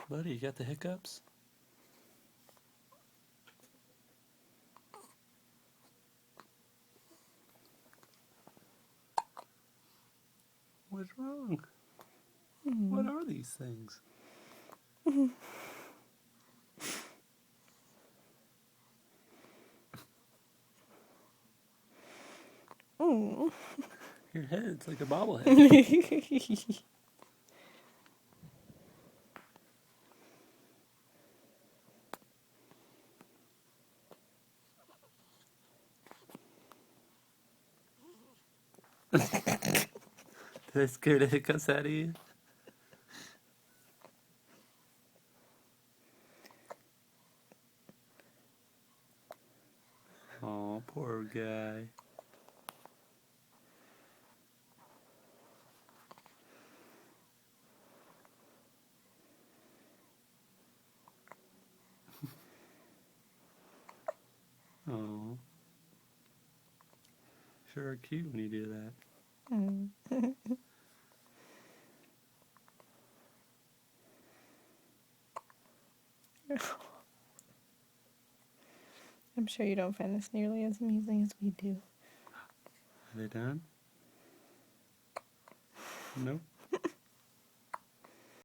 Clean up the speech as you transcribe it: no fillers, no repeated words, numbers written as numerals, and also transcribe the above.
Buddy, you got the hiccups? What's wrong? What are these things? Your head's like a bobblehead. Did I scare the hiccups out of you? Oh, poor guy. Oh. Sure cute when you do that. I'm sure you don't find this nearly as amusing as we do. Are they done? Nope.